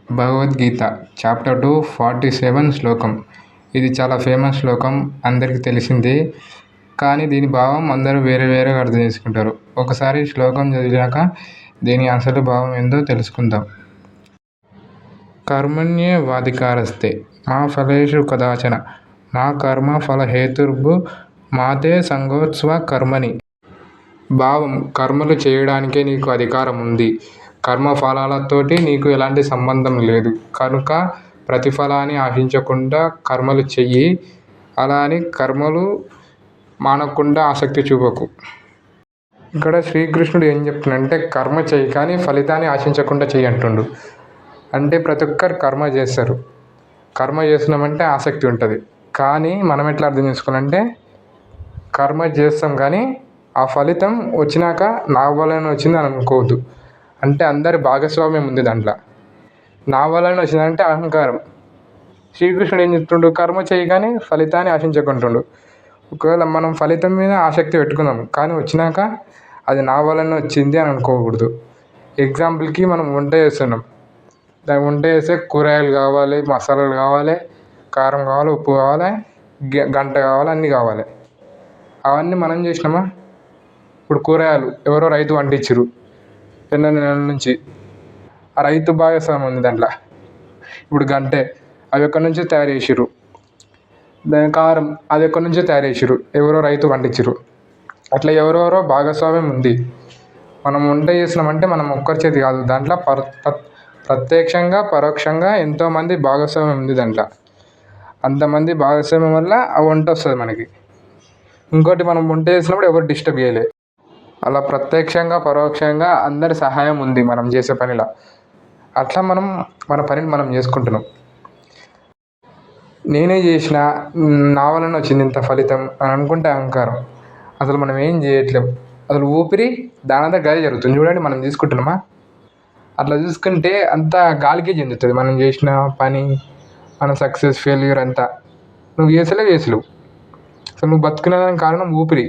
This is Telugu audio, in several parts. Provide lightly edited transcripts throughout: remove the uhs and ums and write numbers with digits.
భగవద్గీత చాప్టర్ 2 47 శ్లోకం. ఇది చాలా ఫేమస్ శ్లోకం, అందరికీ తెలిసిందే. కానీ దీని భావం అందరూ వేరే వేరేగా అర్థం చేసుకుంటారు. ఒకసారి శ్లోకం చదివాక దీని అసలు భావం ఏందో తెలుసుకుందాం. కర్మణ్యేవాధికారస్తే మా ఫలేషు కదాచన మా కర్మ ఫలహేతుర్భు మాతే సంగోత్స్వ కర్మణి. భావం: కర్మలు చేయడానికే నీకు అధికారం ఉంది. కర్మఫలాలతోటి నీకు ఎలాంటి సంబంధం లేదు. కనుక ప్రతిఫలాన్ని ఆశించకుండా కర్మలు చెయ్యి. అలా అని కర్మలు మానకుండా ఆసక్తి చూపకు. ఇక్కడ శ్రీకృష్ణుడు ఏం చెప్తున్నాడంటే కర్మ చెయ్యి కానీ ఫలితాన్ని ఆశించకుండా చెయ్యి అంటుండు. అంటే ప్రతి ఒక్కరు కర్మ చేస్తారు. కర్మ చేస్తున్నామంటే ఆసక్తి ఉంటుంది. కానీ మనం ఎట్లా అర్థం చేసుకోవాలంటే కర్మ చేస్తాం కానీ ఆ ఫలితం వచ్చినాక నా వల్లనే వచ్చింది అని అనుకోవద్దు. అంటే అందరి భాగస్వామ్యం ఉంది దాంట్లో. నా వల్లనే వచ్చిందంటే అహంకారం. శ్రీకృష్ణుడు ఏం చెప్తుండు? కర్మ చేయి కానీ ఫలితాన్ని ఆశించకుంటుండు. ఒకవేళ మనం ఫలితం మీద ఆసక్తి పెట్టుకుందాం కానీ వచ్చినాక అది నా వల్లనే వచ్చింది అని అనుకోకూడదు. ఎగ్జాంపుల్కి మనం వంట చేస్తున్నాం. దాని వంట చేస్తే కూరగాయలు కావాలి, మసాలాలు కావాలి, కారం కావాలి, ఉప్పు కావాలి, గంట కావాలి, అన్నీ కావాలి. అవన్నీ మనం చేసినామా? ఇప్పుడు కూరగాయలు ఎవరో రైతు పండించారు ఎన్నో నెలల నుంచి. ఆ రైతు భాగస్వామ్యం ఉంది దాంట్లో. ఇప్పుడు గంటే అవి ఎక్కడి నుంచో తయారు చేసిర్రు. దాని కారం అది ఎక్కడి నుంచో తయారు చేసిర్రు, ఎవరో రైతు పండించారు. అట్లా ఎవరెవరో భాగస్వామ్యం ఉంది. మనం వంట చేసినామంటే మనం ఒక్కరి చేతి కాదు, దాంట్లో ప్రత్యక్షంగా పరోక్షంగా ఎంతోమంది భాగస్వామ్యం ఉంది దాంట్లో. అంతమంది భాగస్వామ్యం వల్ల ఆ వంట వస్తుంది మనకి. ఇంకోటి, మనం వంట చేసినప్పుడు ఎవరు డిస్టర్బ్ చేయలే. అలా ప్రత్యక్షంగా పరోక్షంగా అందరి సహాయం ఉంది మనం చేసే పనిలో. అట్లా మనం మన పనిని మనం చేసుకుంటున్నాం. నేనే చేసిన, నా వలన వచ్చింది ఇంత ఫలితం అని అనుకుంటే అహంకారం. అసలు మనం ఏం చేయట్లేం. అసలు ఊపిరి దానంతా గాలి జరుగుతుంది. చూడండి, మనం తీసుకుంటున్నామా? అట్లా చూసుకుంటే అంతా గాలికే చెందుతుంది మనం చేసిన పని, మన సక్సెస్ ఫెయిల్యూర్ అంతా. నువ్వు చేసలేవు. అసలు నువ్వు బతుకునేదానికి కారణం ఊపిరి.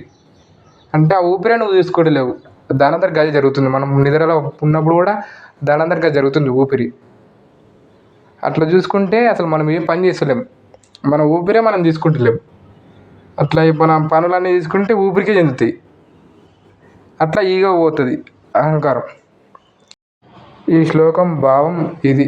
అంటే ఆ ఊపిరే నువ్వు తీసుకోవట్లేవు. దానంతట గది జరుగుతుంది. మనం నిద్రలో ఉన్నప్పుడు కూడా దానంతట గది జరుగుతుంది ఊపిరి. అట్లా చూసుకుంటే అసలు మనం ఏం పని చేస్తలేం. మన ఊపిరే మనం తీసుకుంటలేం. అట్లా మన పనులన్నీ తీసుకుంటే ఊపిరికే చెందుతాయి. అట్లా ఈగో పోతుంది, అహంకారం. ఈ శ్లోకం భావం ఇది.